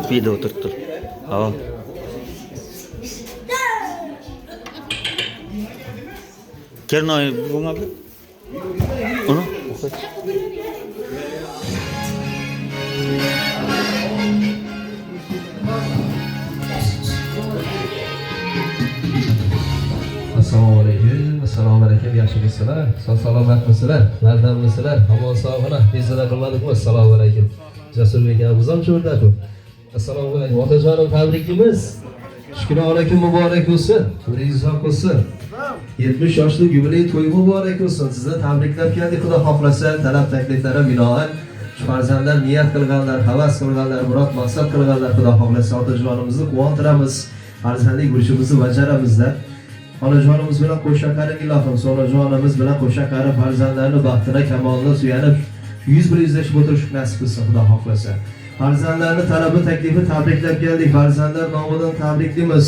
Video o'tirib. Tamam. Kernoy bunga bir. Onu o'qit. Assalomu alaykum. Assalomu alaykum. Yaxshimisizlar? Salomatmisizlar? Mardammisizlar? Hamon sog'ina. Bezada qilmadikmi? Assalomu alaykum. Jasurbek abuz ham shu yerda-ku. Assalomu alaykum. Otajonim tabrikimiz. Shukrona kun muborak bo'lsin. To'yingiz ham bo'lsin. 70 yoshlik yubiley to'yi muborak bo'lsin. Sizni tabriklab keldik. Xudo xohlasa, talab takliflari binoan shu farzandlar niyat qilganlar, havas qilganlar, murod maqsad qilganlar Xudo xohlasa otajonimizni quvontiramiz. Farzandlik burchimizni bajaramizlar. Onajonimiz bilan qo'shaqaring ilohim, onajonimiz bilan qo'shaqari farzandlarni baxtini, kamolini suyanib 100 yuzlashib o'tirish nasib qilsin Xudo xohlasa. Farzandlarni talabi taklifi tabriklab keldik. Farzandlar nomidan tabriklaymiz.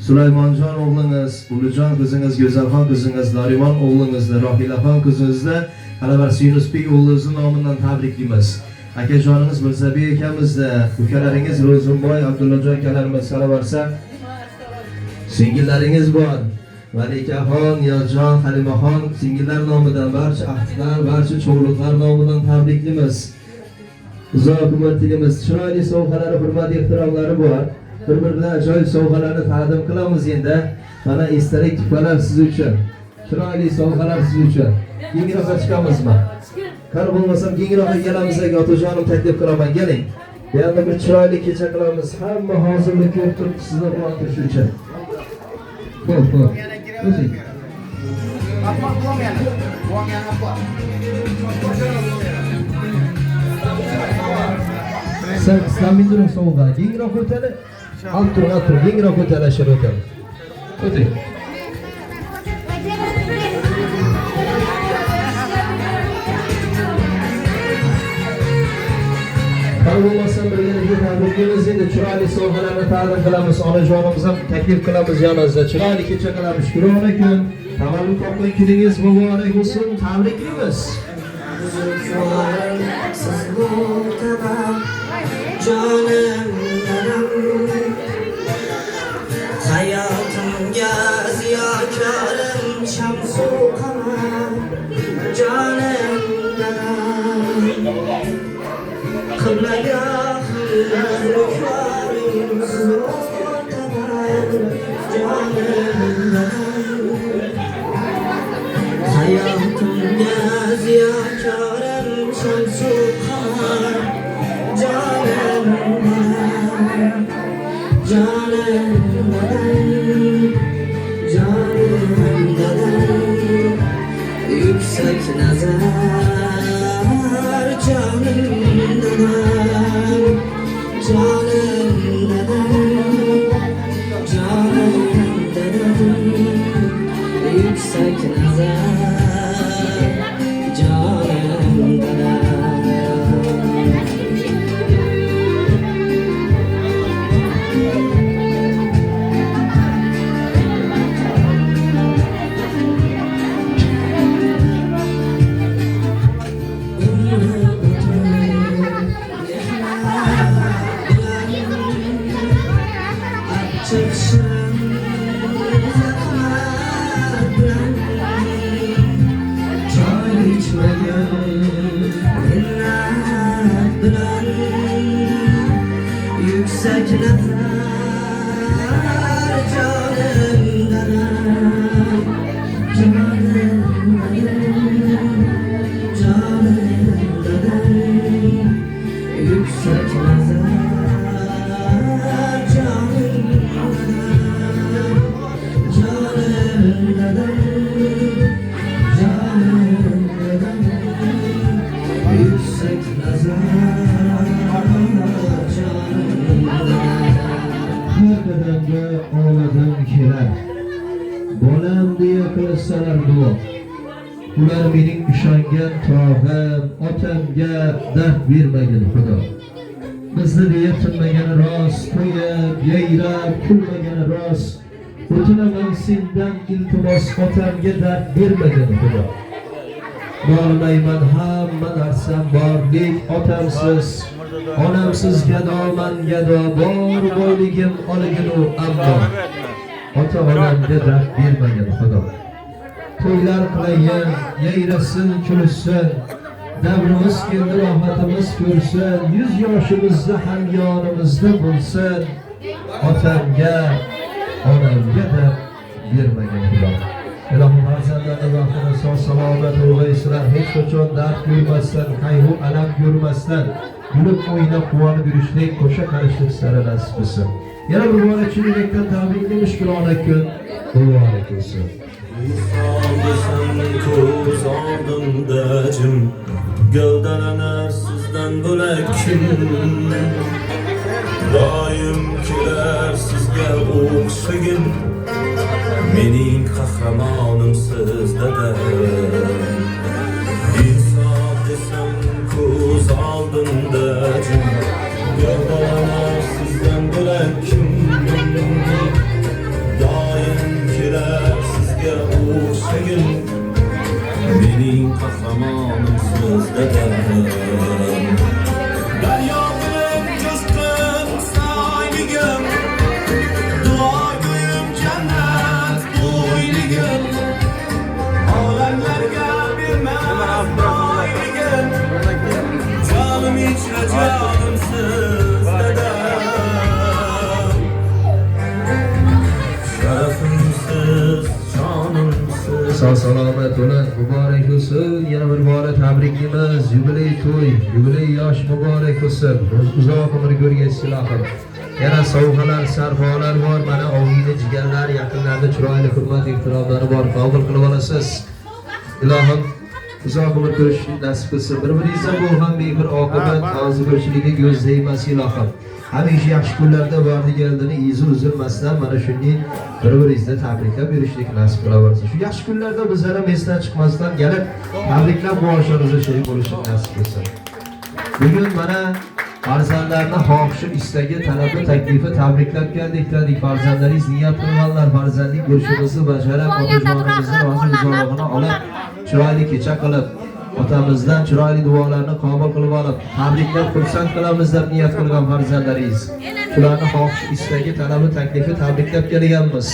Sulaymonjon o'g'lingiz, Ulijon qizingiz, Go'zalxon qizingiz, Narimon o'g'lingizni, Rohilaxon qizingizni, Qalabarsi Yunusbek o'g'lingizni nomidan tabriklaymiz. Akajoningiz Mirzabek akamizni, ukalaringiz Ro'zimboy, Abdullajon akalarimiz Qalabarsa. Singillaringiz bor. Malikaxon, Niyozjon, Halimaxon singillar nomidan barcha ahdlar, barcha cho'g'liqlar nomidan tabriklaymiz. Uzoq umr tilamiz, chiroyli sovg'alar, hurmat ehtiromlari bor. Bir-biridan ajoyib sovg'alarni taqdim qilamiz endi. Mana esdalik tuhfalar siz uchun. Chiroyli sovg'alar siz uchun. Kengroqqa chiqamizmi? Qani bo'lmasam kengroqqa kelamiz, otajonim taklif qilaman, keling. Yana bir chiroyli kecha qilamiz. Hamma hozirlik ko'rib turibdi sizni quvontirish uchun. Xo'p. O'ting. Apa buang yana? Buang yang apa? Sen bindirin soğuğa. Kengroq o'tadi. Alt tur. Kengroq o'tadi, ashir o'tadi. O'ting. Qani bo'lmasam birgalikda tabriklaymiz endi chiroyli sovg'alarni taqdim qilamiz. Onajonimiz ham taklif qilamiz yoningizda. Chiroyli kecha qilamiz. Shukrona kun. Tavallud topgan kuningiz muborak bo'lsin. Tabriklaymiz. Hayatımga ziyakarım şamsu kamar canım dadam kıblaya hırlarım zor kadar canım dadam hayatımga ziyakarım şamsu kamar canım dadam canım dadam yüksek nazar canım dadam yüksek nazar canım dadam yüksek nazar canım dadam canım dadam yüksek nazar canım dadam yüksek nazar Kadanga ağladım kelar. Bolam diye qilsalar duo. Ular mening ishongan tog'im, otamga dard bermagin Xudo. Bizni deya tinmagani rost, to'yib, yayrab, kulmagani rost. O'tinaman sendan iltimos otamga dard bermagin Xudo. Bo'lmayman hamma narsam borlik otamsiz. Onamsiz gadoman gado bor boyligim oliginu ammo. Ota-onamga dard bermagin Xudo. To'ylar qilayin, yayrasin, kulsin. Davrimiz keldi, rahmatimiz ko'rsin. 100 yoshimizda ham yonimizda bo'lsin. Otamga, onamga dard bermagin Xudo. Ilohim farzandlarni vaqtini sog' salomat ulg'aysinlar, hech qachon dard ko'rmasdan, qayg'u alam ko'rmasdan, kulib o'ynab quvonib yurishlik, qo'sha qarishlik sari nasib qilsin. Yana bir bora chinakam tabrikli mushkulona kun muborak bo'lsin. Ko'z oldimda jim gavdalanar sizdan bo'lak kim? Doim kelar sizga o'xshagin, mening qahramonim siz dada. Insof desam ko'z oldimda jim gavdalanar sizdan bo'lak kim? Doim kelar sizga o'xshagin, mening qahramonim siz dada. Daryo bilan ko'zqim soyligim, duogo'yim jannat bo'yligim, olamlarga bermas boyligim, jonim ichra jonim siz dada. Sharafimsiz, jonimsiz. Sog' salomat bo'ling, muborak bo'lsin. Yana bir bora tabriklaymiz. Yubiley to'y, yubiley yosh muborak bo'lsin. Uzoq umr ko'rgaysiz ilohim. Yana sovg'alar, sarfolar bor. Mana oila jigarlar, yaqinlarda chiroyli hurmat ehtiromlari bor. Qabul qilib olasiz. Ilohim uzoq umr ko'rishni nasib qilsin. Bir-biringizga bo'lgan mehr oqibat, nozik ko'zlaymas ilohim. Hamisha yaxshi kunlarda bordi keldini izi uzilmasdan mana shunday bir-biringizga tabriklab berishlik nasib qilaversin. Shu yaxshi kunlarda bizlar ham esdan chiqmasdan kelib tabriklab boshimizga sherik bo'lishni nasib qilsin. Bugun mana farzandlarni xohishi, istagi, talabi, taklifi tabriklab keldik. Farzandlaringiz niyat qilganlar, farzandlik bo'lishimizni bajarib, otajonimizni rozi-rizoligini olib, chiroyli kecha qilib, otamizdan chiroyli duolarni qabul qilib olib, tabriklab xursand qilamiz deb niyat qilgan farzandlaringiz. Shularni xohish, istagi, talabi, taklifi tabriklab kelganmiz.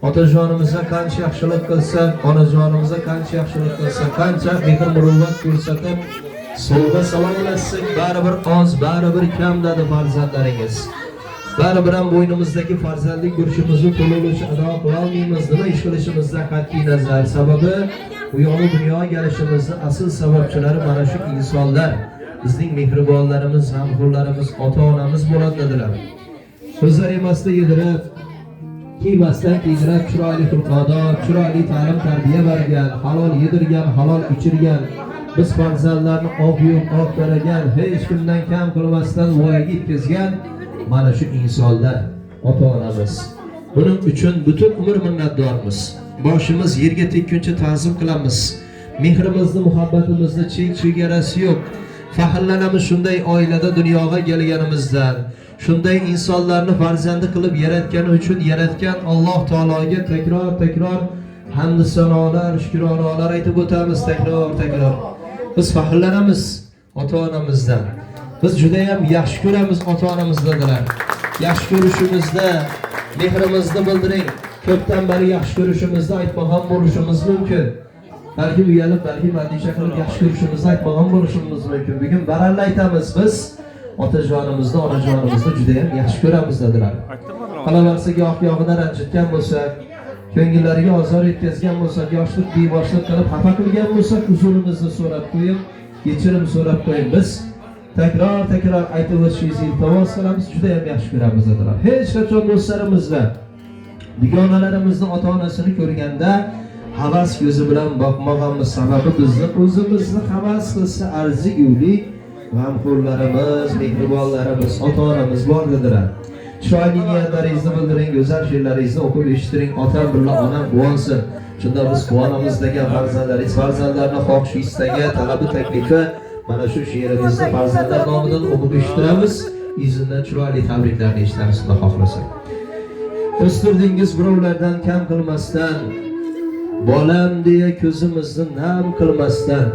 Otajonimizga qancha yaxshilik qilsak, onajonimizga qancha yaxshilik qilsak, qancha mehr muruvvat ko'rsatib, sovg'a salomlashsak, baribir oz, baribir kam dedi farzandlaringiz. Baribir ham bo'ynimizdagi farzandlik burchimizni to'liqligicha ado qila olmaymiz. Nima ish qilishimizdan qat'iy nazar, sababi bu yo'li dunyoga kelishimizni asl sababchilari mana shu insonlar, bizning mehribonlarimiz, g'amxo'rlarimiz, ota-onamiz bo'ladi dedilar. So'zlar emasda yedirib, kiymasdan kiydirib, chiroyli xulq-odor, chiroyli ta'lim tarbiya bergan, halol yedirgan, halol ichirgan, biz farzandlarni oq yo'l, oq taragan, hech kimdan kam qilmasdan voyaga yetkazgan mana shu insonlar, ota-onamiz. Buning uchun butun umr minnatdormiz. Boshimiz yerga tekkuncha ta'zim qilamiz. Mehrimizni, muhabbatimizni chek-chegarasi yo'q. Faxrlanamiz shunday oilada dunyoga kelganimizdan. Shunday insonlarni farzandi qilib yaratgani uchun yaratgan Alloh taologa takror hamd sanolar, shukronalar aytib o'tamiz takror. Biz faxrlanamiz ota-onamizdan. Biz juda ham yaxshi ko'ramiz ota-onamizdan. Yaxshi ko'rishimizda mehrimizni bildiring. Ko'pdan beri yaxshi ko'rishimizni aytmagan bo'lishimiz mumkin. Balki uyalib, balki mandisha qilib yaxshi ko'rishimizni aytmagan bo'lishimiz mumkin. Bugun baralla aytamiz, biz otajonimizni, onajonimizni juda ham yaxshi ko'ramiz dedilar. Qolaversa goh-gohida ranjitgan bo'lsak, ko'ngillariga ozor yetkazgan bo'lsak, yoshlik beboshlik qilib xafa qilgan bo'lsak, uzrimizni so'rab qo'yib, kechirim so'rab qo'yib, biz takror aytib o'tishingizni iltimos qilamiz, juda ham yaxshi ko'ramiz dedilar. Hech qachon do'stlarimizga dugonalarimizni ota-onasini ko'rganda havas ko'zi bilan boqmaganmiz, sababi bizni o'zimizni havas qilsa arzigulik g'amxo'rlarimiz, mehribonlarimiz, ota-onamiz bor dedilar. Chiroyli niyatlaringizni bildiring, go'zal she'rlaringizni o'qib eshittiring, otam bilan onam quvonsin. Shunda biz quvonamiz degan farzandlaringiz, farzandlarni xohish, istagi, talabi, taklifi mana shu she'rimizni farzandlar nomidan o'qib eshittiramiz. Izindan chiroyli tabriklarni eshitamiz, xudo xohlasa. O'stirdingiz birovlardan kam qilmasdan, bolam deya ko'zimizni nam qilmasdan,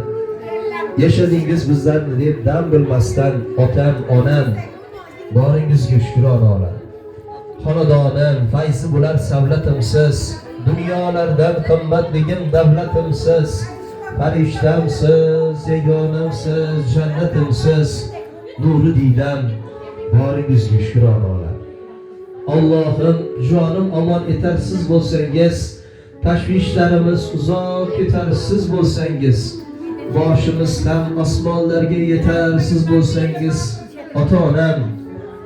yashadingiz bizlarni deb dam bilmasdan, otam, onam, boringizga shukronalar. Xonadonim, fayzi bo'lar savlatimsiz, dunyolardan qimmatligim davlatimsiz, farishtamsiz, yagonamsiz, jannatimsiz, nuri diydam, boringizga shukronalar. Allohim, jonim omon etarsiz bo'lsangiz, tashvishlarimiz uzoq ketarsiz bo'lsangiz, boshimiz ham osmonlarga yetarsiz bo'lsangiz, ota-onam,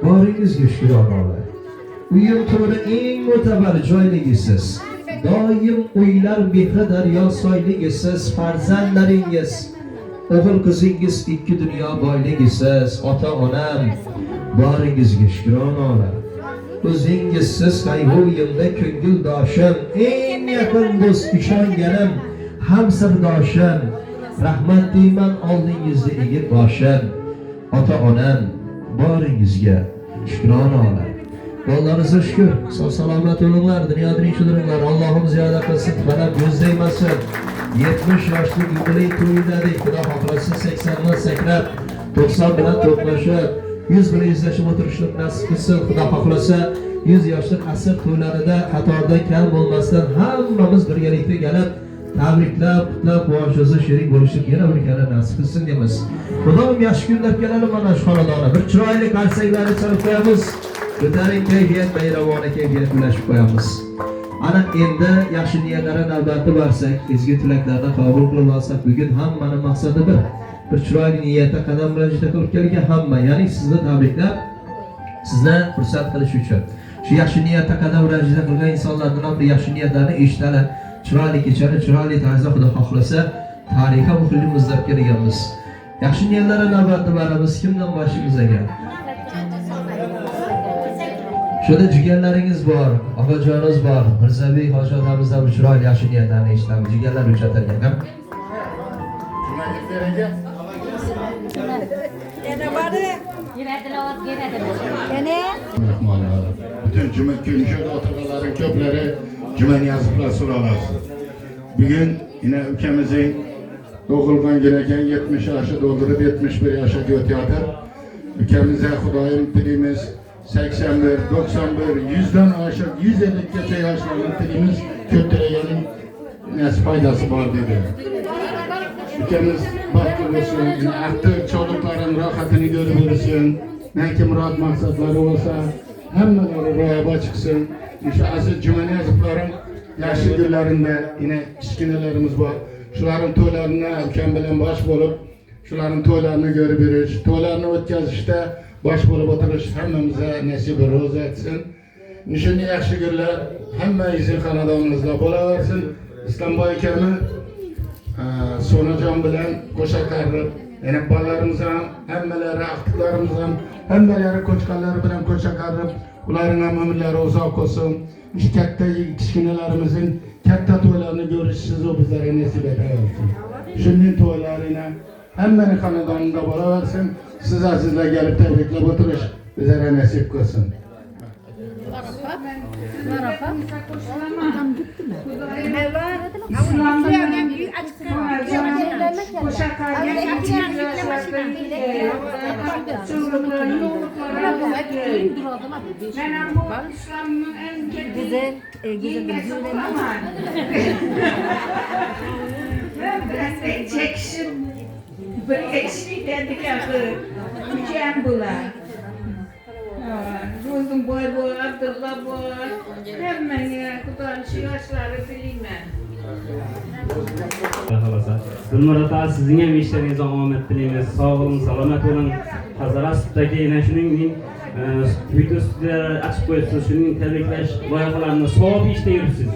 boringizga shukronalar. Uyim to'ri eng mo'tabar joyligisiz, doim uylar mehri daryo soyligisiz, farzandlaringiz, o'g'il qizingiz ikki dunyo boyligisiz, ota-onam, boringizga shukronalar. O'zingizsiz qayg'uyimda ko'ngildoshim, eng yaqin do'st ishonganim, ham sirdoshim, rahmat deyman oldingizda egib boshim, ota-onam, boringizga shukronalar. Bolalarinizga shukr, sog' salomat bo'linglar, dunyoda tinch o'tiringlar. Allohim ziyoda qilsin, mana ko'zdaymasin. 70 yoshlik yubiley to'yidadik, Xudo xohlasa 80 dan sakrab, 90 bilan to'qnashib, 100 bilan yuzlashib o'tirishni nasib qilsin. Xudo xohlasa 100 yoshlik asr to'ylarida qatorda kam bo'lmasdan hammamiz birgalikda kelib, tabriklab, qutlab, quvonchimizda sherik bo'lishib yana bir kala nasib qilsin deymiz. Xudoim yaxshi kunlar keladi mana shu xonadonga. Bir chiroyli qarsaklarni chalib qo'yamiz. Ko'taring kayfiyat, bayramona kayfiyat ulashib qo'yamiz. Ana endi yaxshi niyatlarga navbati borsak, ezgu tilaklarni qabul qilib olsak, bugun hammaning maqsadi bir chiroyli niyatda qadam bilan juda qilib kelgan hamma, ya'ni sizni tabriklab, sizni xursand qilish uchun. Shu yaxshi niyatda qadam bilan juda qilgan insonlardan ham bir yaxshi niyatlarni eshitadi. Chiroyli kechani chiroyli tarzda Xudo xohlasa tarixga muhim muzlab kelganmiz. Yaxshi niyatlarga navbatda boramiz. Kimdan boshimiz ekan? Şurada jigarlaringiz bor, opajonimiz bor. Mirzabek hoji otamizdan bir chiroyli yaxshi niyatlarni eshitamiz. Jigarlar o'chatar ekan. Bütün cuma günü oturmaların köpleri cuma yazıplar soralar. Bugün yine ülkemizin doğulgan gereken 70 yaşı doldurup 71 yaşa götürdü. Ülkemize Xudoyim dilimiz 81, 91, 100'den aşağı 150 geçe yaşlarının dilimiz kötüleyenin nasıl faydası var dedi. Ülkemiz baktı olsun, artık çocukların rahatını görürsün. Ne ki murat maksatları olsa hemmeleri royaba çıksın. İşte aziz cümle yazıkların yaşlı günlerinde yine kiçkinelerimiz var. Şuların toylarına ülkem bilen baş bulup, şuların toylarını görübürüz. Toylarını ötkazışta baş bulup oturuş hemmemize nasip roz etsin. Nişini yaxşı günler hemmemizin kanadağımızda bolaversin. İstanbul Kermi Sonacan bilen koşa karrıp, yani ballarımızdan, hemmeleri, aktıklarımızdan, hemmeleri, koçkalları bilen koşa karrıp, uların ömürleri uzak olsun. İşte katta yetişkinelerimizin katta toylarını görüşsüz o bizlere nasip edersin. Şimdi toylarına hemmenin kanadağında bolaversin. Siz azizle gelip tebriklep oturuş bizlere nasip kılsın. Uzun boy Abdullah boy, hemen kutan şiyaşları bilmem. Gulmurata sizin ham ishlaringizni omadli tilaymiz. Sog' bo'ling, salomat bo'ling. Hazara sutdagi yana shuningdek video studiya ochib qo'yibsiz. Shuning tabriklash loyihalarini savob ishda yuribsiz.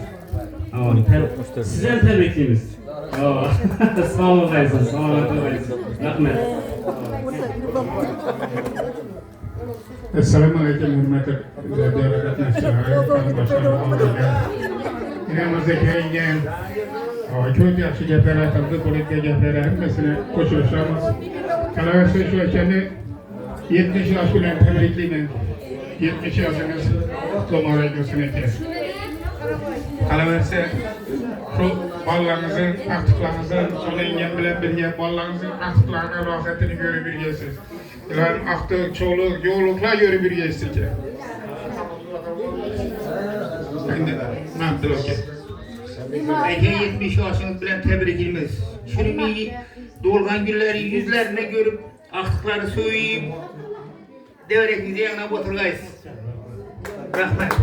Siz ham tabriklaymiz. Sog' bo'lasiz, salomat bo'lasiz. Rahmat. Assalamu alaikum hurmatli davlat qatnashchilari. Yine kelgan ko'p yaxshi gaplar aytildi, qo'lga gaplar hammasini qo'shilishamiz. Qolaversa shu akani 70 yosh bilan tabriklayman. 70 yoshingiz kutlamayla görsün eke. Kalaverse şu ballarınızın, aktıklarınızın, sonra ingen bilen birge ballarınızın aktıklarına rahatını görü birgesiz. İlan aktık, çoğuluk, yoğulukla görü birgesiz ki. Şimdi mantılı ki. Eke 70 yaşınız bilen tebrikimiz. Şunu bir doğulgan günleri yüzlerine görüp aktıkları söyleyip devrekinizi yanına oturgayız. Rahmet.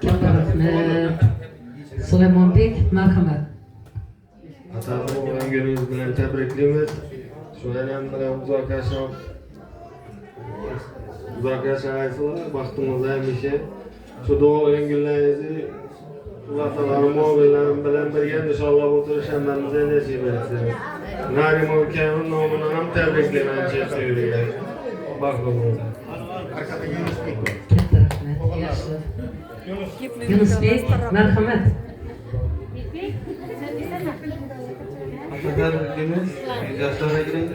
Katta rahmet. Süleymanbek, marhamat. Atamın olan gününüz bilen tebrikliyimiz. Şu önem bilen uzak yaşam ayısılar. Baktığımızda hemşe. Şu doğulan günlerinizi vatalarım, oğullarım bilen birgen inşallah oturuşanlarımıza nasip etsin. Narim ülkemin nomuna hem tebriklemen çekiyor. Baktığımızda. Arkada Yunus Bey. Katta rahmet. Yaxshi. Yunusbek, marhamat. Atalarımız 100 yaşlara girildi.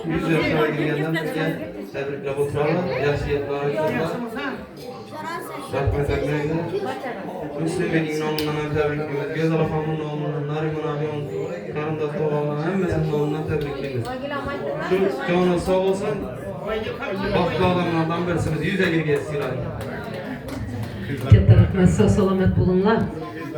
100 yaşlara girgenden bizge tebriklep oturalım. Yaxshi yetlar aytırlar. Rahmet etmeydi. Müslüm Bey'in nomundan hem tebrikliyimiz. Göz Alafan'ın nomundan, Nariman abinin karındaş doğalarının hemmesinin nomundan tebrikliyimiz. Şu canı sağ olsun. Baklı adamlardan birisiniz. 100'e girgesiyle. Katta rahmet, sağ salomat bo'linglar.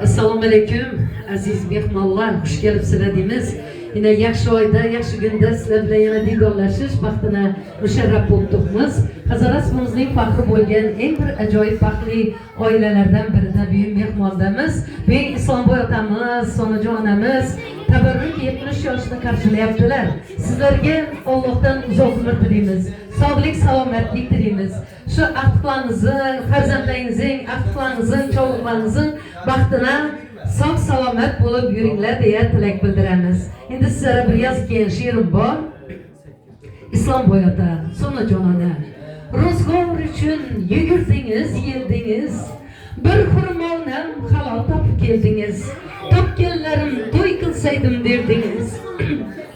Assalomu alaykum aziz mehmonlar, xush kelibsizlar deymiz. Yine yaxshi oyda, yaxshi kunda sizlar bilan yana diydorlashish baxtini musharraf bo'libmiz. Hazaratimizning faxri bo'lgan eng bir ajoyib baxtli oilalardan birida buyuk mehmondamiz. Buyuk Islomboy otamiz, Sonajon onamiz tabarruk 70 yoshni qarshilayaptilar. Sizlarga Allohdan uzoq umr tilaymiz. Sog'lik, salomatlik tilaymiz. Şu aktıklarınızın, farzandlaringizning, aktıklarınızın, çoğullarınızın baxtına sağ salomat bo'lib yuringlar deya tilak bildiramiz. Endi sizlarga bir yozgan she'rim bor. Islomboy ota, Sonajon ona. Ro'zg'or uchun yugirdingiz, yeldingiz. Bir xurmonam halol topib keldingiz. Topganlarim to'y qilsaydim derdingiz.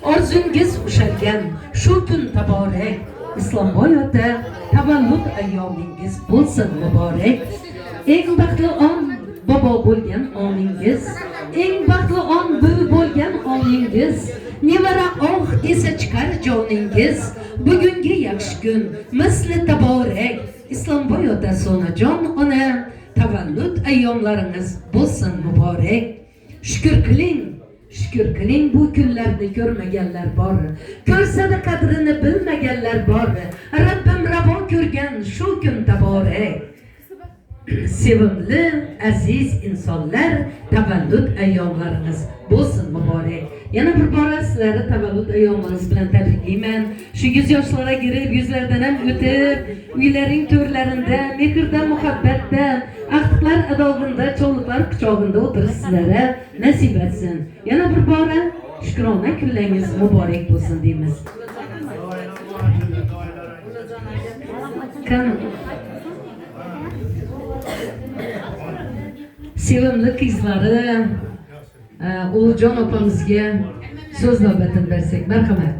Orzungiz ushalgan shu kun taborak. Islomboy ota, tavallud ayyomingiz bo'lsin muborak. Eng baxtli on bobo bo'lgan oningiz, eng baxtli on buvi bo'lgan oningiz, nevara oh esa chiqar joningiz. Bugungi yaxshi kun misli taborak. Islomboy ota, Sonajon ona, tavallud ayyomlaringiz bo'lsin muborak. Shukr qiling bu kunlarni ko'rmaganlar bor. Ko'rsada qadrini bilmaganlar bor. Rabbim ravo ko'rgan shu kun taborak. Sevimli aziz insonlar, tavallud ayyomlaringiz bo'lsin muborak. Yana bir bora sizlarni tavallud ayyomingiz bilan tabriklayman. Shu 100 yoshlarga kirib, yuzlardan ham o'tib, uylaring to'rlarida, mehrda, muhabbatda, aqtiqlar adog'inda, cho'lliqlar quchog'ida o'tirishsizlar, nasib etsin. Yana bir bora shukrona kunlaringiz muborak bo'lsin deymiz. Sevimli qizlari Ulujon opamizga so'z navbatini bersak, marhamat.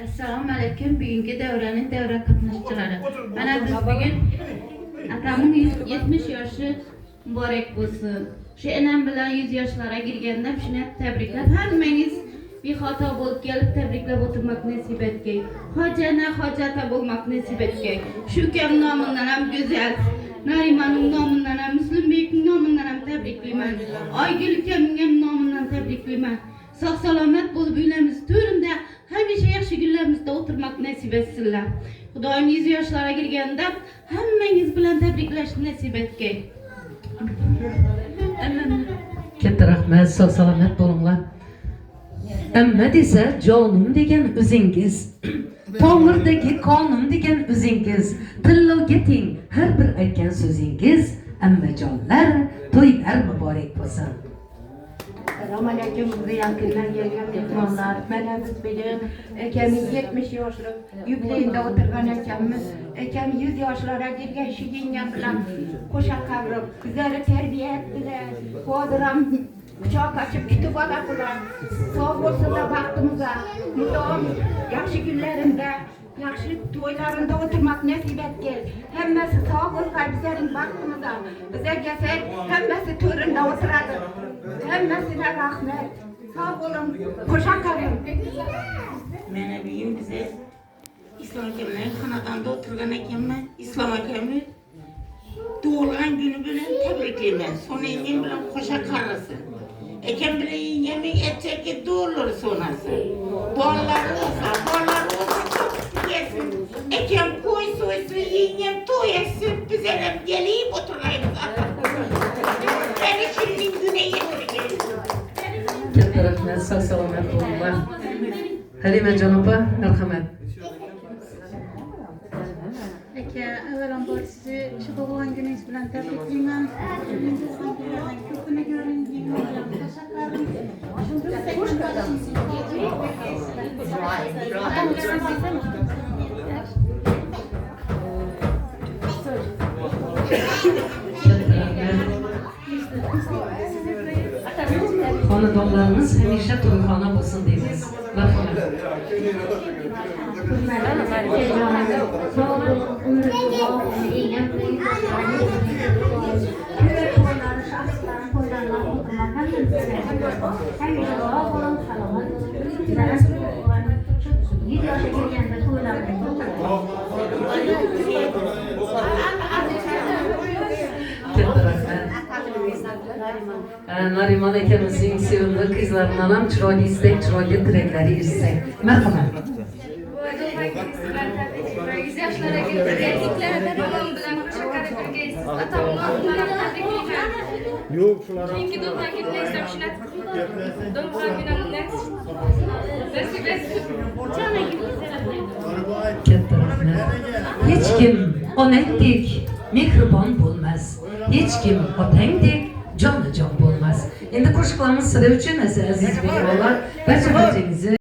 Assalomu alaykum, bugungi davraning davra qatnashchilari. Mana biz bugun atamning 70 yoshi muborak bo'lsin. Shu enam bilan 100 yoshlarga kirganda shuni tabriklab, hammangiz bexato bo'lib kelib tabriklab o'tirmak nasib etgay. Hojana hojata bo'lmak nasib etgay. Shu kam nomidan ham go'zal Narimanning nomidan ham, Muslimbekning nomidan ham tabriklayman. Oygul ukamning ham nomidan tabriklayman. Sog' salomat bo'lib uylarimiz to'rinda hamisha yaxshi kunlarimizda o'tirmak nasib etsinlar. Xudoyim 100 yoshlarga kirganda hammangiz bilan tabriklashni nasib etgay. Katta rahmat, sog' salomat bo'linglar. Amma desa jonim degan o'zingiz, tomirdagi qonim degan o'zingiz, tilloga teng har bir aytgan so'zingiz, ammajonlar, to'ylar muborak bo'lsin. Assalomu alaykum, ziyon qilgan mehmonlar. Mana biz bugun akamiz 70 yoshlik yubileyda o'tirgan ekanmiz. Akam 100 yoshlarga kirgan shigingan bilan qo'sha qavrib, bizlarni tarbiya etdilar. Hozir quchoq ochib kutib oladilar. Sog' bo'lsinlar baxtimizga, mudoim yaxshi kunlarimda yaxshi to'ylarında oturmak nasip etgel. Hemmesi sağ olkay bizlerin baktığımızda. Bize gelsen hemmesi töründe oturadı. Hemmesine rahmet. Sağ olun. Koşa kalın. Mene bugün bize İslam Ekem'le kanadanda oturgan ekenmen İslam Ekem'i doğulgan günü bilen tebrikleymen. Sonra yengem bilen koşa karısı. Ekem bilen yengemi etçeki doğulur sonrası. Doğalları olsa yesin. Ekem koy soysun, yengem toy etsin. Biz elem geleyip oturayım. Beni şimdi güne yedirgeyin. Katta rahmat, sağ salomat bo'linglar. Halima janoba, marhamat. Aka, avvalambor sizni shu tug'ilgan kuningiz bilan tabriklayman. Ko'pini ko'ringan bilan tashakkarim. Xonadonlarimiz hamisha to'yxona bo'lsin deymiz. Marhamat. Nariman akemizning sevimli qizlaridan ham chiroyli istak, chiroyli tilaklari eshitsak. Marhamat. Yoshlarga erkaklarga davom bilan mushakkat birgaysiz. Yo'q, shular ham. Keyingi do'konga bilasam shular. Do'konga bilasam. Katta rahmat. Hech kim onangdek mehribon bo'lmas. Hech kim otangdek jonajon bo'lmas. Endi qo'shiqlarimiz sizlar uchun aziz mehmonlar, barcha barchangizni